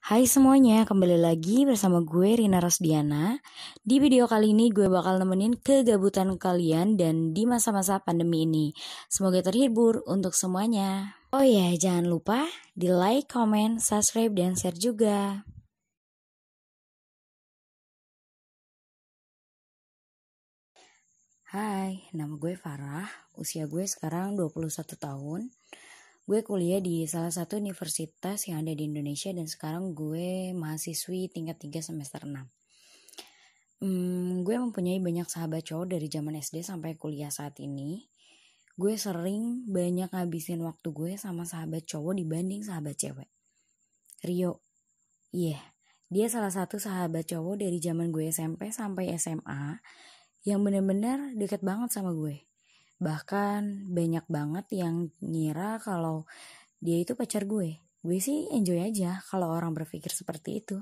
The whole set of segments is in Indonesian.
Hai semuanya, kembali lagi bersama gue Rina Rosdiana. Di video kali ini gue bakal nemenin kegabutan kalian dan di masa-masa pandemi ini. Semoga terhibur untuk semuanya. Oh ya, jangan lupa di like, comment, subscribe, dan share juga. Hai, nama gue Farah, usia gue sekarang 21 tahun. Gue kuliah di salah satu universitas yang ada di Indonesia dan sekarang gue mahasiswi tingkat 3 semester 6. Gue mempunyai banyak sahabat cowok dari zaman SD sampai kuliah saat ini. Gue sering banyak ngabisin waktu gue sama sahabat cowok dibanding sahabat cewek. Rio, dia salah satu sahabat cowok dari zaman gue SMP sampai SMA yang bener-bener deket banget sama gue. Bahkan banyak banget yang ngira kalau dia itu pacar gue. Gue sih enjoy aja kalau orang berpikir seperti itu.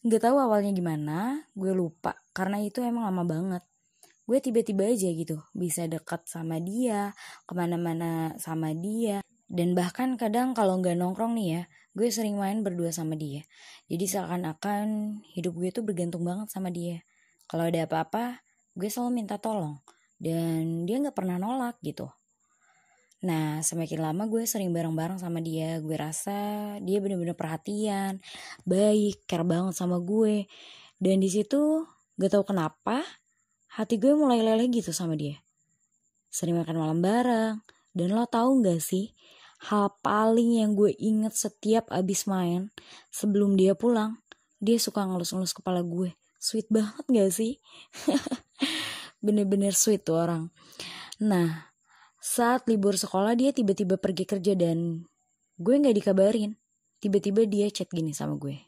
Gak tahu awalnya gimana, gue lupa karena itu emang lama banget. Gue tiba-tiba aja gitu bisa dekat sama dia, kemana-mana sama dia. Dan bahkan kadang kalau gak nongkrong nih ya, gue sering main berdua sama dia. Jadi seakan-akan hidup gue tuh bergantung banget sama dia. Kalau ada apa-apa, gue selalu minta tolong. Dan dia gak pernah nolak gitu. Nah, semakin lama gue sering bareng-bareng sama dia. Gue rasa dia bener-bener perhatian, baik, care banget sama gue. Dan di situ gak tahu kenapa hati gue mulai leleh gitu sama dia. Sering makan malam bareng. Dan lo tahu gak sih, hal paling yang gue inget setiap abis main sebelum dia pulang, dia suka ngelus-ngelus kepala gue. Sweet banget gak sih? Bener-bener sweet tuh orang. Nah, saat libur sekolah dia tiba-tiba pergi kerja dan gue gak dikabarin. Tiba-tiba dia chat gini sama gue.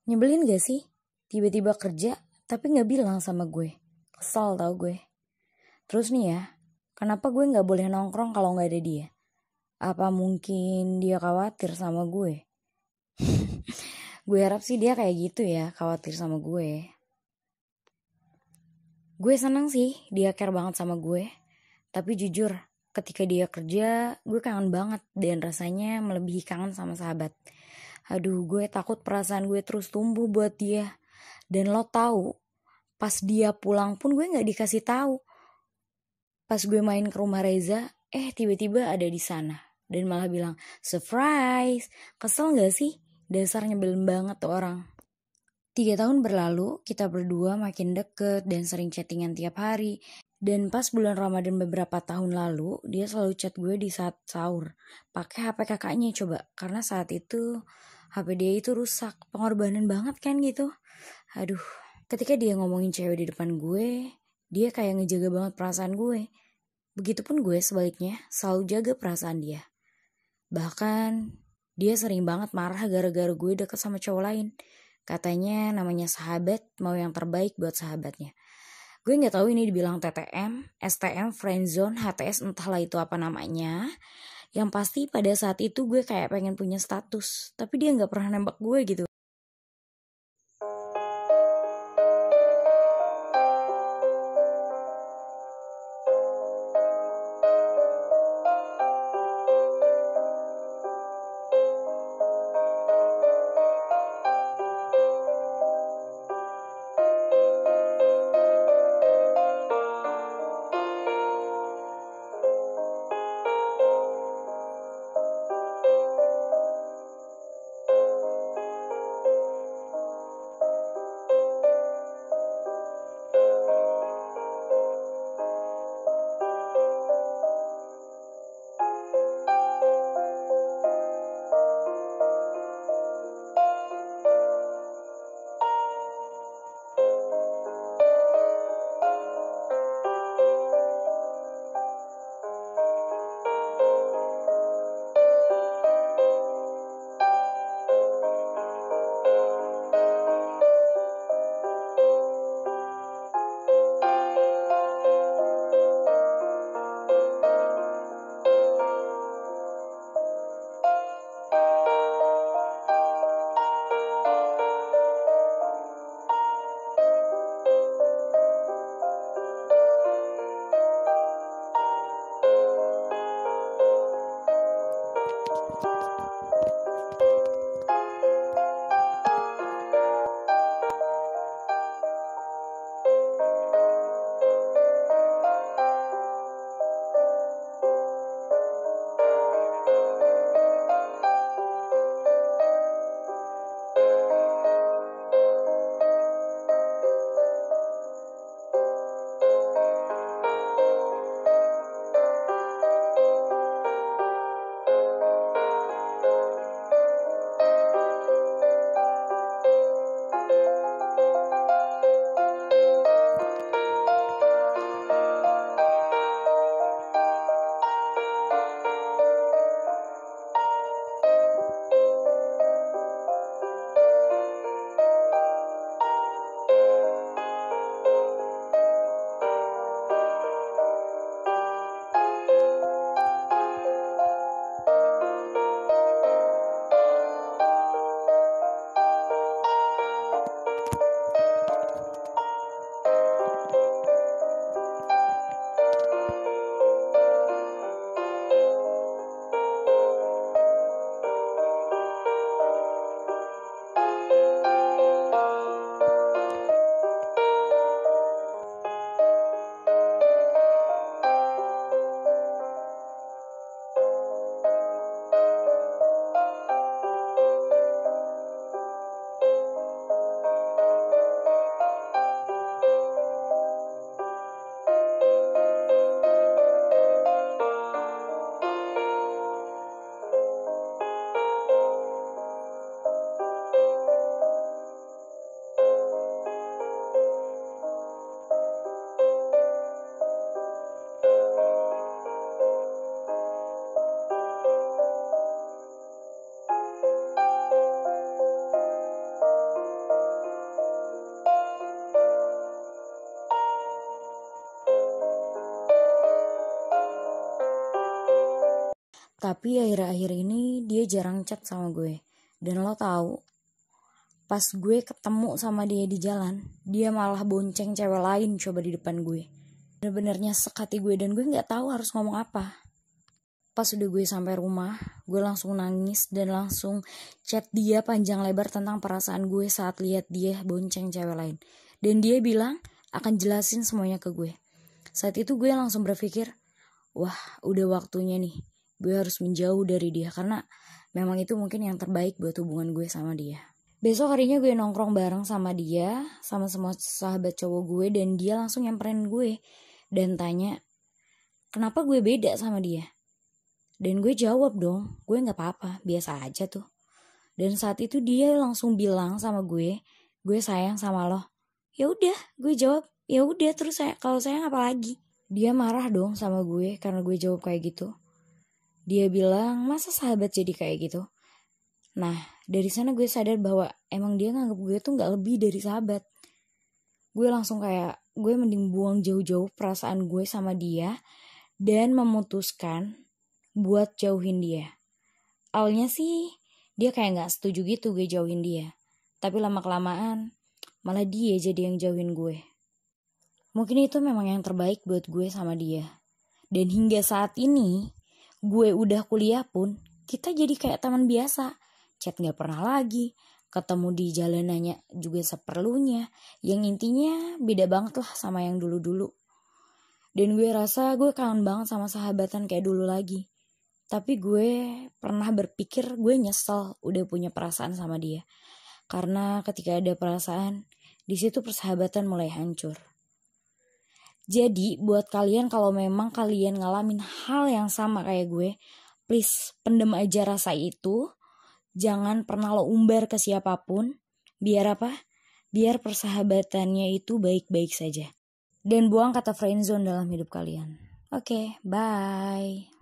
Nyebelin gak sih? Tiba-tiba kerja tapi gak bilang sama gue. Kesel tau gue. Terus nih ya, kenapa gue gak boleh nongkrong kalau gak ada dia? Apa mungkin dia khawatir sama gue? Gue harap sih dia kayak gitu ya, khawatir sama gue. Gue seneng sih dia care banget sama gue. Tapi jujur, ketika dia kerja, gue kangen banget dan rasanya melebihi kangen sama sahabat. Aduh, gue takut perasaan gue terus tumbuh buat dia. Dan lo tahu, pas dia pulang pun gue gak dikasih tahu. Pas gue main ke rumah Reza, tiba-tiba ada di sana. Dan malah bilang, surprise. Kesel gak sih? Dasar nyebelin banget tuh orang. 3 tahun berlalu, kita berdua makin deket dan sering chattingan tiap hari. Dan pas bulan Ramadan beberapa tahun lalu, dia selalu chat gue di saat sahur. Pakai HP kakaknya coba, karena saat itu HP dia itu rusak. Pengorbanan banget kan gitu. Aduh, ketika dia ngomongin cewek di depan gue, dia kayak ngejaga banget perasaan gue. Begitupun gue sebaliknya, selalu jaga perasaan dia. Bahkan, dia sering banget marah gara-gara gue deket sama cowok lain. Katanya namanya sahabat, mau yang terbaik buat sahabatnya. Gue gak tahu ini dibilang TTM, STM, friendzone, HTS, entahlah itu apa namanya. Yang pasti pada saat itu gue kayak pengen punya status, tapi dia gak pernah nembak gue gitu. Tapi akhir-akhir ini dia jarang chat sama gue. Dan lo tahu, pas gue ketemu sama dia di jalan, dia malah bonceng cewek lain coba di depan gue. Bener-bener nyesek hati gue dan gue gak tahu harus ngomong apa. Pas udah gue sampai rumah, gue langsung nangis dan langsung chat dia panjang lebar tentang perasaan gue saat lihat dia bonceng cewek lain. Dan dia bilang akan jelasin semuanya ke gue. Saat itu gue langsung berpikir, wah udah waktunya nih, gue harus menjauh dari dia karena memang itu mungkin yang terbaik buat hubungan gue sama dia. Besok harinya gue nongkrong bareng sama dia, sama semua sahabat cowok gue, dan dia langsung nyamperin gue dan tanya, kenapa gue beda sama dia? Dan gue jawab dong, gue gak apa-apa, biasa aja tuh. Dan saat itu dia langsung bilang sama gue sayang sama lo. Ya udah, gue jawab, ya udah terus kalau sayang apa lagi? Dia marah dong sama gue karena gue jawab kayak gitu. Dia bilang, masa sahabat jadi kayak gitu? Nah, dari sana gue sadar bahwa emang dia nganggap gue tuh gak lebih dari sahabat. Gue langsung kayak, gue mending buang jauh-jauh perasaan gue sama dia dan memutuskan buat jauhin dia. Awalnya sih dia kayak gak setuju gitu gue jauhin dia. Tapi lama-kelamaan malah dia jadi yang jauhin gue. Mungkin itu memang yang terbaik buat gue sama dia. Dan hingga saat ini gue udah kuliah pun kita jadi kayak teman biasa. Chat gak pernah lagi, ketemu di jalanannya juga seperlunya. Yang intinya beda banget lah sama yang dulu-dulu. Dan gue rasa gue kangen banget sama sahabatan kayak dulu lagi. Tapi gue pernah berpikir gue nyesel udah punya perasaan sama dia. Karena ketika ada perasaan, di situ persahabatan mulai hancur. Jadi buat kalian kalau memang kalian ngalamin hal yang sama kayak gue, please pendem aja rasa itu. Jangan pernah lo umbar ke siapapun. Biar apa? Biar persahabatannya itu baik-baik saja. Dan buang kata friendzone dalam hidup kalian. Oke, bye.